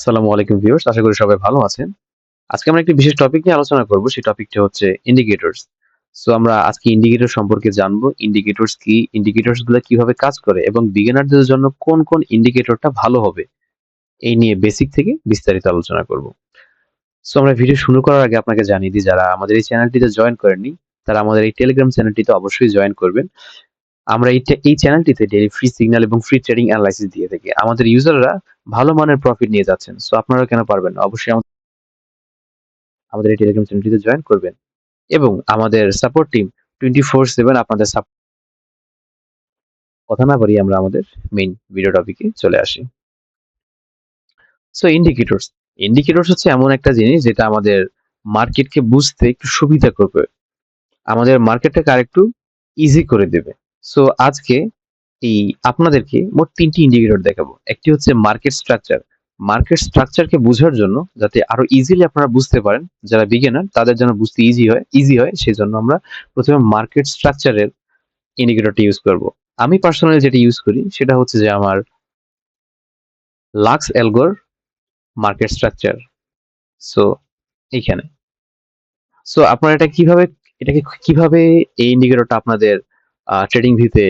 আসসালামু আলাইকুম ভিউয়ার্স, আশা করি সবাই ভালো আছেন। আজকে আমরা একটি বিশেষ টপিক নিয়ে আলোচনা করব। সেই টপিকটা হচ্ছে ইন্ডিকেটরস। সো আমরা আজকে ইন্ডিকেটর সম্পর্কে জানবো। ইন্ডিকেটরস কি? ইন্ডিকেটরস গুলা কিভাবে কাজ করে এবং বিগিনারদের জন্য কোন ইন্ডিকেটরটা ভালো হবে? এই নিয়ে বেসিক থেকে বিস্তারিত আলোচনা করব। সো আমরা ভিডিও শুরু করার আগে আপনাকে জানিয়ে দিই যারা আমাদের এই চ্যানেলটিতে জয়েন করেননি, তারা আমাদের এই টেলিগ্রাম চ্যানেলটিতে অবশ্যই জয়েন করবেন। আমরা এই চ্যানেলটিতে ডেইলি ফ্রি সিগন্যাল এবং ফ্রি ট্রেডিং অ্যানালাইসিস দিয়ে থাকি। আমাদের ইউজাররা ভালো মানের প্রফিট নিয়ে যাচ্ছেন। সো আপনারাও কেন পারবেন না? অবশ্যই আমাদের এই টেলিগ্রাম চ্যানেলটিতে জয়েন করবেন এবং আমাদের সাপোর্ট টিম 24/7 আপনাদের কথা না বাড়িয়ে আমরা আমাদের মেইন ভিডিও টপিকে চলে আসি। সো ইন্ডিকেটরস হচ্ছে এমন একটা জিনিস যেটা আমাদের মার্কেটকে বুঝতে একটু সুবিধা করবে, আমাদের মার্কেটটাকে আরেকটু ইজি করে দেবে। সো আজকে এই আপনাদেরকে মোট ৩টি ইন্ডিকেটর দেখাবো। একটি হচ্ছে মার্কেট স্ট্রাকচারকে বোঝার জন্য, যাতে আরো ইজিলি আপনারা বুঝতে পারেন, যারা বিগিনার তাদের জন্য বুঝতে ইজি হয় সেজন্য আমরা প্রথমে মার্কেট স্ট্রাকচারের ইন্ডিকেটরটা ইউজ করব। আমি পার্সোনালি যেটা ইউজ করি সেটা হচ্ছে যে আমার লাক্স এলগোর মার্কেট স্ট্রাকচার। সো এইখানে আপনারা এটাকে কিভাবে এই ইন্ডিকেটরটা আপনাদের ট্রেডিং ভিউতে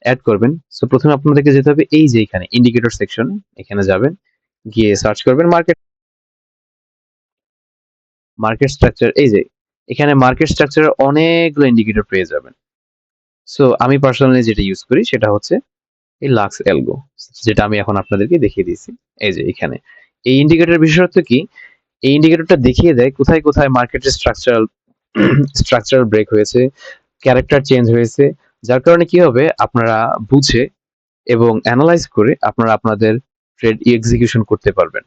অ্যাড করবেন। সো প্রথমে আপনাদেরকে যেতে হবে এই যে এখানে ইন্ডিকেটর সেকশন, এখানে যাবেন, গিয়ে সার্চ করবেন মার্কেট স্ট্রাকচার। এই যে এখানে মার্কেট স্ট্রাকচারের অনেকগুলো ইন্ডিকেটর পেয়ে যাবেন। সো আমি পার্সোনালি যেটা ইউজ করি সেটা হচ্ছে এই লাক্স এলগো, যেটা আমি এখন আপনাদেরকে দেখিয়ে দিয়েছি। এই যে এখানে এই ইন্ডিকেটর বিশেষত্ব কি, এই ইন্ডিকেটরটা দেখিয়ে দেয় কোথায় কোথায় মার্কেটের স্ট্রাকচারাল ব্রেক হয়েছে, ক্যারেক্টার চেঞ্জ হয়েছে, যার কারণে কি হবে আপনারা বুঝে এবং অ্যানালাইজ করে আপনারা আপনাদের ট্রেড এক্সিকিউশন করতে পারবেন।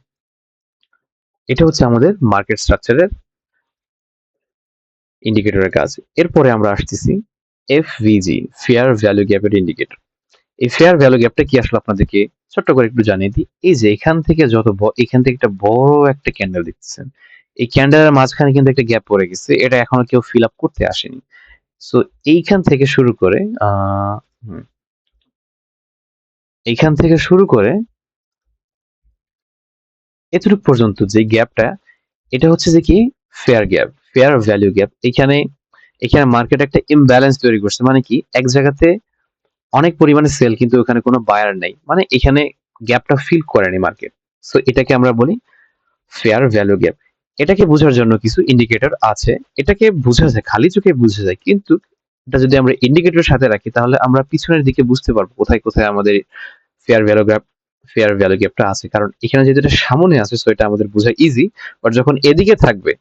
এটা হচ্ছে আমাদের মার্কেট স্ট্রাকচারের ইন্ডিকেটরের কাজ। এরপরে আমরা আসতেছি এফভিজি, ফেয়ার ভ্যালু গ্যাপের ইন্ডিকেটর। এই ফেয়ার ভ্যালু গ্যাপটা কি আসলে আপনাদেরকে ছোট্ট করে একটু জানিয়ে দিই। এই যে এখান থেকে একটা বড় একটা ক্যান্ডেল দেখতেছেন, এই ক্যান্ডেলের মাঝখানে কিন্তু একটা গ্যাপ পড়ে গেছে, এটা এখনো কেউ ফিল আপ করতে আসেনি। সো এইখান থেকে শুরু করে আহ হুম, এইখান থেকে শুরু করে এতটুকু পর্যন্ত যে গ্যাপটা, এটা হচ্ছে যে কি ফেয়ার ভ্যালু গ্যাপ। এখানে এখানে মার্কেট একটা ইমব্যালেন্স তৈরি করছে, মানে কি এক জায়গাতে অনেক পরিমাণে সেল কিন্তু ওখানে কোনো বায়ার নেই, মানে এখানে গ্যাপটা ফিল করেনি মার্কেট। সো এটাকে আমরা বলি ফেয়ার ভ্যালু গ্যাপ। এটাকে বোঝার জন্য কিছু ইন্ডিকেটর আছে, এটাকে বোঝা যায়, খালি চোখে বোঝা যায়, কিন্তু এটা যদি আমরা ইন্ডিকেটরের সাথে রাখি তাহলে আমরা পিছনের দিকে বুঝতে পারবো কোথায় কোথায় আমাদের fair value gap fair value গ্যাপটা আছে। কারণ এখানে যেহেতু এটা সামনে আছে, সো এটা আমাদের বোঝা ইজি। বাট যখন এদিকে থাকবে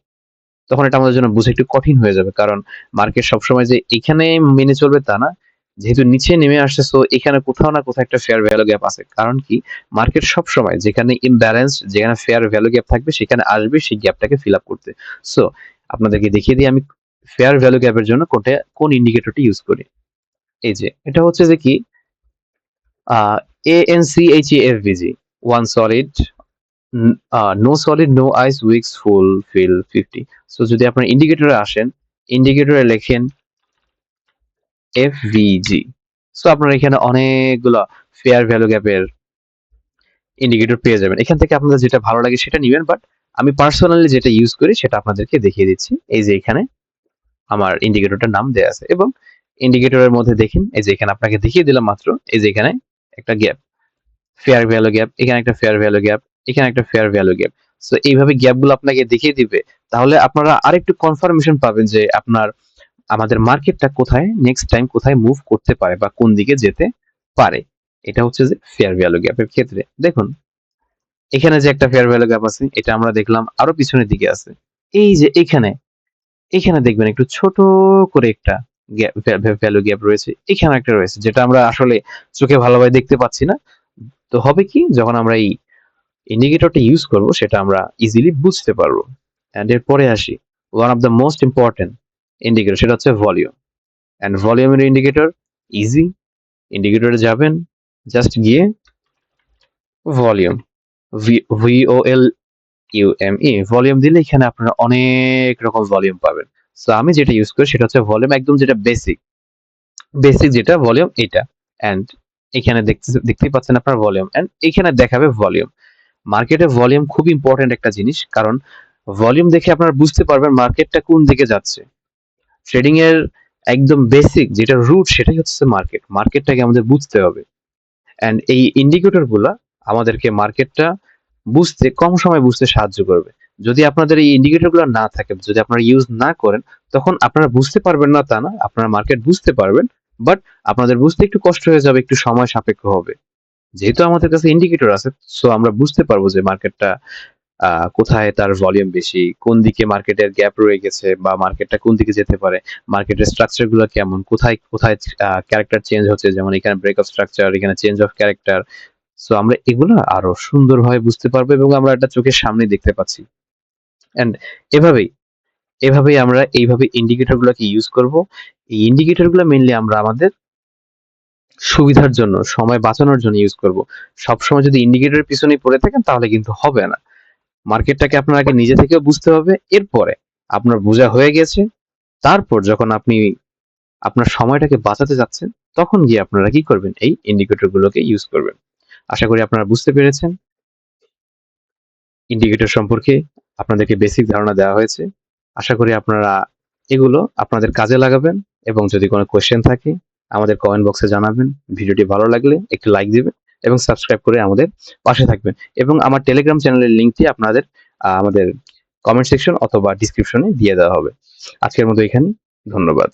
তখন এটা আমাদের জন্য বোঝা একটু কঠিন হয়ে যাবে, কারণ মার্কেট সবসময় যে এখানে মেনে চলবে তা না, যেহেতু নিচে নেমে আসছে, সো এখানে কোথাও না কোথাও একটা ফেয়ার ভ্যালু গ্যাপ আছে। কারণ কি, মার্কেট সবসময় যেখানে ইমব্যালেন্স, যেখানে ফেয়ার ভ্যালু গ্যাপ থাকবে সেখানে আসবে সেই গ্যাপটাকে ফিল আপ করতে। সো আপনাদেরকে দেখিয়ে দিই আমি ফেয়ার ভ্যালু গ্যাপের জন্য কোন ইন্ডিকেটরটি ইউজ করি। এই যে এটা হচ্ছে যে কি ANCHEFVG, one solid, no solid, no ice, wicks, full, fill, 50। So যদি আপনার ইন্ডিকেটরে আসেন, ইন্ডিকেটরে লেখেন এফভিজি, সো আপনারা এখানে অনেকগুলো ফেয়ার ভ্যালু গ্যাপের ইন্ডিকেটর পেয়ে যাবেন। এখান থেকে আপনাদের যেটা ভালো লাগে সেটা নিবেন, বাট আমি পার্সোনালি যেটা ইউজ করি সেটা আপনাদেরকে দেখিয়ে দিচ্ছি। এই যে এখানে আমার ইন্ডিকেটরটার নাম দেয়া আছে এবং ইন্ডিকেটরের মধ্যে দেখেন, এই যে এখানে আপনাকে দেখিয়ে দিলাম মাত্র, এই যে এখানে একটা গ্যাপ, ফেয়ার ভ্যালু গ্যাপ, এখানে একটা ফেয়ার ভ্যালু গ্যাপ, এখানে একটা ফেয়ার ভ্যালু গ্যাপ। সো এইভাবে গ্যাপগুলো আপনাকে দেখিয়ে দিবে, তাহলে আপনারা আরেকটু কনফার্মেশন পাবেন যে আমাদের মার্কেটটা কোথায় নেক্সট টাইম কোথায় মুভ করতে পারে বা কোন দিকে যেতে পারে। এটা হচ্ছে যে ফেয়ার ভ্যালু গ্যাপের ক্ষেত্রে দেখুন, এখানে যে একটা ফেয়ার ভ্যালু গ্যাপ আছে এটা আমরা দেখলাম আরো পিছনের দিকে আছে। এই যে এখানে এখানে দেখবেন একটু ছোট করে একটা ভ্যালু গ্যাপ রয়েছে, এখানে একটা রয়েছে যেটা আমরা আসলে চোখে ভালোভাবে দেখতে পাচ্ছি না। তো হবে কি, যখন আমরা এই ইন্ডিকেটরটা ইউজ করব সেটা আমরা ইজিলি বুঝতে পারবো। এন্ড এরপরে আসি one of the most important indicator, সেটা হচ্ছে ভলিউম। এন্ড ভলিউমের ইন্ডিকেটর ইজি, ইন্ডিকেটরে যাবেন, জাস্ট গিয়ে ভলিউম, VOLUME ভলিউম দিলে এখানে আপনারা অনেক রকম ভলিউম পাবেন। সো আমি যেটা ইউজ করি সেটা হচ্ছে ভলিউম, একদম যেটা বেসিক যেটা ভলিউম এটা। এন্ড এখানে দেখতেই পাচ্ছেন আপনার ভলিউম, এন্ড এখানে দেখাবে ভলিউম। মার্কেটে ভলিউম খুব ইম্পর্টেন্ট একটা জিনিস, কারণ ভলিউম দেখে আপনারা বুঝতে পারবেন মার্কেটটা কোন দিকে যাচ্ছে। ট্রেডিং এর একদম বেসিক যেটা রুট সেটাই হচ্ছে মার্কেট। মার্কেটটাকে আমাদের বুঝতে হবে। অ্যান্ড এই ইন্ডিকেটর গুলা আমাদেরকে মার্কেটটা বুঝতে কম সময় বুঝতে সাহায্য করবে। যদি আপনাদের এই ইন্ডিকেটর গুলো না থাকে, যদি আপনারা ইউজ না করেন, তখন আপনারা বুঝতে পারবেন না তা না, আপনারা মার্কেট বুঝতে পারবেন, বাট আপনাদের বুঝতে একটু কষ্ট হয়ে যাবে, একটু সময় সাপেক্ষ হবে। যেহেতু আমাদের কাছে ইন্ডিকেটর আছে, সো আমরা বুঝতে পারবো যে মার্কেটটা কোথায় তার ভলিউম বেশি, কোন দিকে মার্কেটের গ্যাপ রয়ে গেছে, বা মার্কেটটা কোন দিকে যেতে পারে, মার্কেটের স্ট্রাকচার গুলো কেমন, কোথায় কোথায় ক্যারেক্টার চেঞ্জ হচ্ছে, যেমন এখানে ব্রেকআপ স্ট্রাকচার, এখানে চেঞ্জ অফ ক্যারেক্টার। সো আমরা এগুলো আরো সুন্দরভাবে বুঝতে পারবো এবং আমরা এটা চোখের সামনে দেখতে পাচ্ছি। এন্ড এভাবেই এভাবেই আমরা এইভাবে ইন্ডিকেটর গুলোকে ইউজ করব। এই ইন্ডিকেটর গুলো মেইনলি আমরা আমাদের সুবিধার জন্য, সময় বাঁচানোর জন্য ইউজ করব। সবসময় যদি ইন্ডিকেটরের পিছনেই পড়ে থাকেন তাহলে কিন্তু হবে না। মার্কেটটাকে আপনার আগে নিজে থেকেও বুঝতে হবে, এরপরে আপনার বোঝা হয়ে গেছে, তারপর যখন আপনি আপনার সময়টাকে বাঁচাতে যাচ্ছেন, তখন গিয়ে আপনারা কি করবেন, এই ইন্ডিকেটর গুলোকে ইউজ করবেন। আশা করি আপনারা বুঝতে পেরেছেন ইন্ডিকেটর সম্পর্কে, আপনাদেরকে বেসিক ধারণা দেওয়া হয়েছে। আশা করি আপনারা এগুলো আপনাদের কাজে লাগাবেন, এবং যদি কোনো কোয়েশ্চেন থাকে আমাদের কমেন্ট বক্সে জানাবেন। ভিডিওটি ভালো লাগলে একটি লাইক দিবেন এবং সাবস্ক্রাইব করে আমাদের পাশে থাকবেন, এবং আমার টেলিগ্রাম চ্যানেলের লিঙ্কটি আপনাদের আমাদের কমেন্ট সেকশন অথবা ডিসক্রিপশনে দিয়ে দেওয়া হবে। আজকের মতো এখানে, ধন্যবাদ।